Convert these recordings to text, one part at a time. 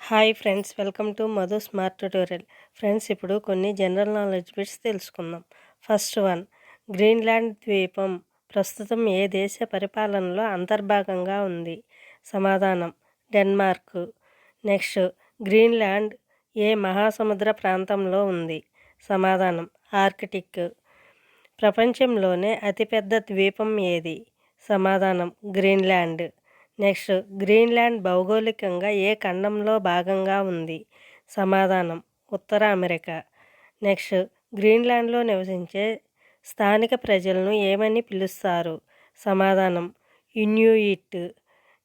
Hi friends, welcome to Madhu smart tutorial. Friends, ఇప్పుడు కొన్ని general knowledge bits తెలుసుకుందాం. First one, Greenland ద్వీపం ప్రస్తుతం ఏ దేశ పరిపాలనలో అంతర్భాగంగా ఉంది? సమాధానం డెన్మార్క్. నెక్స్ట్, గ్రీన్లాండ్ ఏ మహాసముద్ర ప్రాంతంలో ఉంది? సమాధానం ఆర్కిటిక్. ప్రపంచంలోనే అతిపెద్ద ద్వీపం ఏది? సమాధానం గ్రీన్లాండ్. నెక్స్ట్, గ్రీన్లాండ్ భౌగోళికంగా ఏ ఖండంలో భాగంగా ఉంది? సమాధానం ఉత్తర అమెరికా. నెక్స్ట్, గ్రీన్లాండ్లో నివసించే స్థానిక ప్రజలను ఏమని పిలుస్తారు? సమాధానం ఇన్యూయిట్.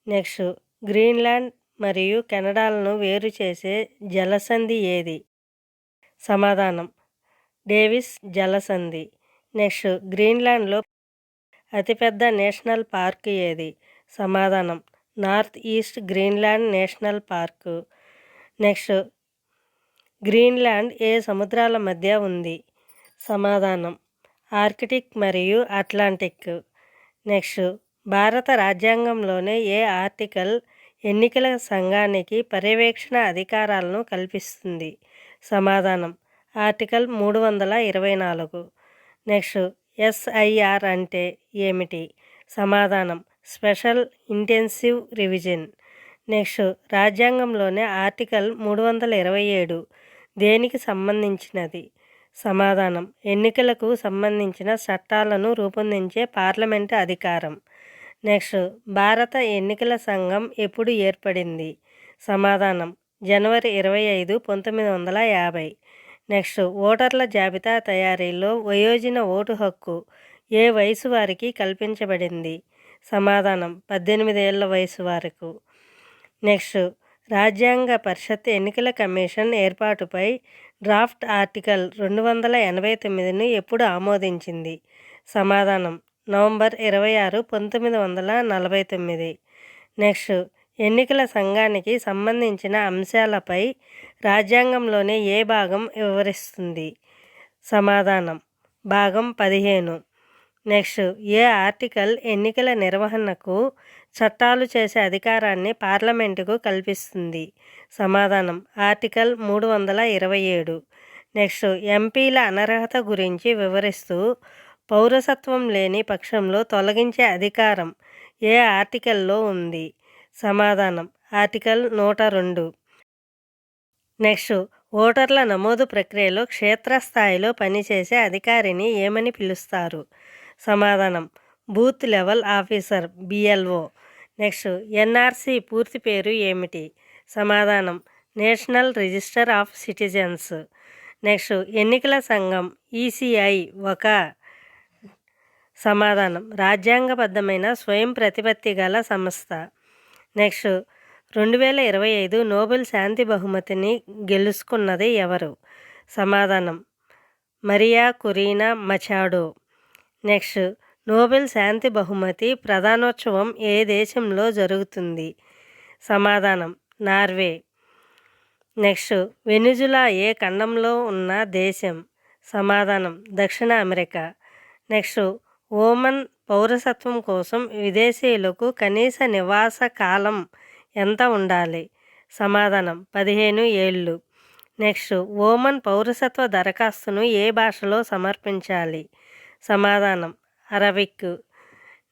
నెక్స్ట్, గ్రీన్లాండ్ మరియు కెనడాలను వేరు చేసే జలసంధి ఏది? సమాధానం డేవిస్ జలసంధి. నెక్స్ట్, గ్రీన్లాండ్లో అతిపెద్ద నేషనల్ పార్క్ ఏది? సమాధానం north east Greenland national park. Next, Greenland ఏ సముద్రాల మధ్య ఉంది? సమాధానం ఆర్కిటిక్ మరియు అట్లాంటిక్. నెక్స్ట్, భారత రాజ్యాంగంలోనే ఏ ఆర్టికల్ ఎన్నికల సంఘానికి పర్యవేక్షణ అధికారాలను కల్పిస్తుంది? సమాధానం ఆర్టికల్ 324. నెక్స్ట్, ఎస్ఐఆర్ అంటే ఏమిటి? సమాధానం స్పెషల్ ఇంటెన్సివ్ రివిజన్. నెక్స్ట్, రాజ్యాంగంలోనే ఆర్టికల్ 327 దేనికి సంబంధించినది? సమాధానం ఎన్నికలకు సంబంధించిన చట్టాలను రూపొందించే పార్లమెంటు అధికారం. నెక్స్ట్, భారత ఎన్నికల సంఘం ఎప్పుడు ఏర్పడింది? సమాధానం జనవరి 25, 1950. నెక్స్ట్, ఓటర్ల జాబితా తయారీలో వయోజన ఓటు హక్కు ఏ వయసు వారికి కల్పించబడింది? సమాధానం 18 ఏళ్ల వయసు వరకు. నెక్స్ట్, రాజ్యాంగ పరిషత్ ఎన్నికల కమిషన్ ఏర్పాటుపై డ్రాఫ్ట్ ఆర్టికల్ 289ను ఎప్పుడు ఆమోదించింది? సమాధానం నవంబర్ 26, 1949. నెక్స్ట్, ఎన్నికల సంఘానికి సంబంధించిన అంశాలపై రాజ్యాంగంలోనే ఏ భాగం వివరిస్తుంది? సమాధానం భాగం 15. నెక్స్ట్, ఏ ఆర్టికల్ ఎన్నికల నిర్వహణకు చట్టాలు చేసే అధికారాన్ని పార్లమెంటుకు కల్పిస్తుంది? సమాధానం ఆర్టికల్ 327. నెక్స్ట్, ఎంపీల అనర్హత గురించి వివరిస్తూ పౌరసత్వం లేని పక్షంలో తొలగించే అధికారం ఏ ఆర్టికల్లో ఉంది? సమాధానం ఆర్టికల్ 102. నెక్స్ట్, ఓటర్ల నమోదు ప్రక్రియలో క్షేత్రస్థాయిలో పనిచేసే అధికారిని ఏమని పిలుస్తారు? సమాధానం booth level officer, BLO. Next, NRC పూర్తి పేరు ఏమిటి? సమాధానం national register of citizens. Next, ఎన్నికల సంఘం ఈసీఐ ఒక సమాధానం రాజ్యాంగబద్ధమైన స్వయం ప్రతిపత్తి గల సంస్థ. నెక్స్ట్, 2025 నోబెల్ శాంతి బహుమతిని గెలుచుకున్నది ఎవరు? సమాధానం మరియా కురీనా మచాడో. నెక్స్ట్, నోబెల్ శాంతి బహుమతి ప్రధానోత్సవం ఏ దేశంలో జరుగుతుంది? సమాధానం నార్వే. నెక్స్ట్, వెనిజులా ఏ ఖండంలో ఉన్న దేశం? సమాధానం దక్షిణ అమెరికా. నెక్స్ట్, ఓమన్ పౌరసత్వం కోసం విదేశీయులకు కనీస నివాస కాలం ఎంత ఉండాలి? సమాధానం 15 ఏళ్ళు. నెక్స్ట్, ఓమన్ పౌరసత్వ దరఖాస్తును ఏ భాషలో సమర్పించాలి? సమాధానం అరబిక్.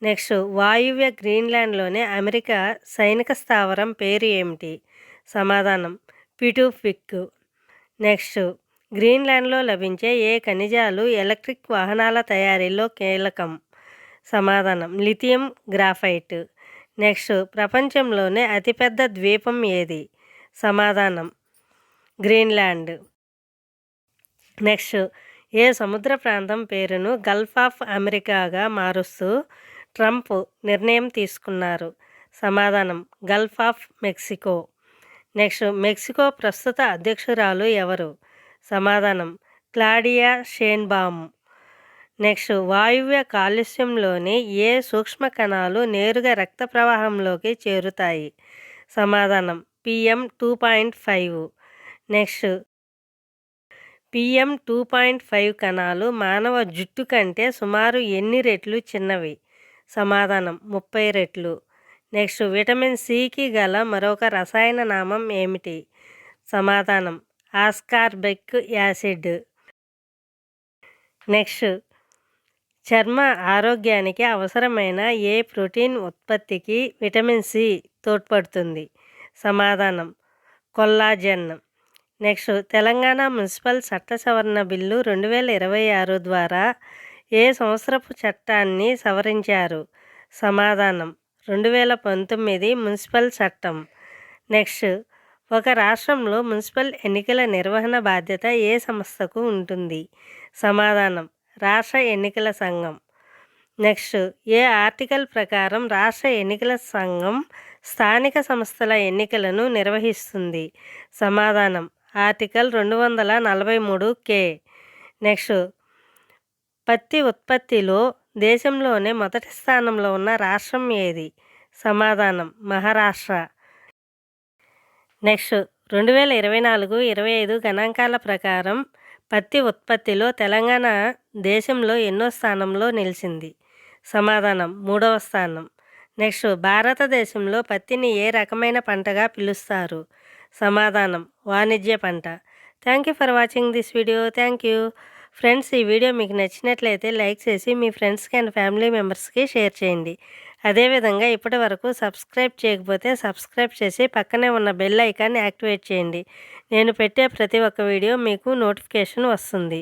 నెక్స్ట్, వాయువ్య గ్రీన్లాండ్లోని అమెరికా సైనిక స్థావరం పేరు ఏమిటి? సమాధానం పిటుఫిక్. నెక్స్ట్, గ్రీన్లాండ్లో లభించే ఏ ఖనిజాలు ఎలక్ట్రిక్ వాహనాల తయారీలో కీలకం? సమాధానం లిథియం గ్రాఫైట్. నెక్స్ట్, ప్రపంచంలోనే అతిపెద్ద ద్వీపం ఏది? సమాధానం గ్రీన్లాండ్. నెక్స్ట్, ఏ సముద్ర ప్రాంతం పేరును గల్ఫ్ ఆఫ్ అమెరికాగా మారుస్తూ ట్రంప్ నిర్ణయం తీసుకున్నారు? సమాధానం Gulf of Mexico. Next, Mexico ప్రస్తుత అధ్యక్షురాలు ఎవరు? సమాధానం క్లాడియా షేన్బామ్. నెక్స్ట్, వాయువ్య కాలుష్యంలోని ఏ సూక్ష్మ కణాలు నేరుగా రక్త ప్రవాహంలోకి చేరుతాయి? సమాధానం PM2.5. నెక్స్ట్, PM2.5 కణాలు మానవ జుట్టు కంటే సుమారు ఎన్ని రెట్లు చిన్నవి? సమాధానం 30 రెట్లు. నెక్స్ట్ విటమిన్ సికి గల మరొక రసాయన నామం ఏమిటి? సమాధానం ఆస్కార్బిక్ యాసిడ్. నెక్స్ట్ చర్మ ఆరోగ్యానికి అవసరమైన ఏ ప్రోటీన్ ఉత్పత్తికి విటమిన్ సి తోడ్పడుతుంది? సమాధానం కొల్లాజెన్. నెక్స్ట్ తెలంగాణ మున్సిపల్ చట్ట సవరణ బిల్లు 2026 ద్వారా ఏ సంవత్సరపు చట్టాన్ని సవరించారు? సమాధానం 2019 మున్సిపల్ చట్టం. నెక్స్ట్ ఒక రాష్ట్రంలో మున్సిపల్ ఎన్నికల నిర్వహణ బాధ్యత ఏ సంస్థకు ఉంటుంది? సమాధానం రాష్ట్ర ఎన్నికల సంఘం. నెక్స్ట్ ఏ ఆర్టికల్ ప్రకారం రాష్ట్ర ఎన్నికల సంఘం స్థానిక సంస్థల ఎన్నికలను నిర్వహిస్తుంది? సమాధానం ఆర్టికల్ 243 నెక్స్ట్ పత్తి ఉత్పత్తిలో దేశంలోనే మొదటి స్థానంలో ఉన్న రాష్ట్రం ఏది? సమాధానం మహారాష్ట్ర. నెక్స్ట్ 2024-25 గణాంకాల ప్రకారం పత్తి ఉత్పత్తిలో తెలంగాణ దేశంలో ఎన్నో స్థానంలో నిలిచింది? సమాధానం 3వ స్థానం. నెక్స్ట్ భారతదేశంలో పత్తిని ఏ రకమైన పంటగా పిలుస్తారు? సమాధానం వాణిజ్య పంట. Thank you for watching this video. Thank you friends. ఈ వీడియో మీకు నచ్చినట్లయితే లైక్ చేసి మీ ఫ్రెండ్స్కి అండ్ ఫ్యామిలీ మెంబర్స్కి షేర్ చేయండి. అదేవిధంగా ఇప్పటి వరకు సబ్స్క్రైబ్ చేయకపోతే సబ్స్క్రైబ్ చేసి పక్కనే ఉన్న బెల్ ఐకాన్ని యాక్టివేట్ చేయండి. నేను పెట్టే ప్రతి ఒక్క వీడియో మీకు నోటిఫికేషన్ వస్తుంది.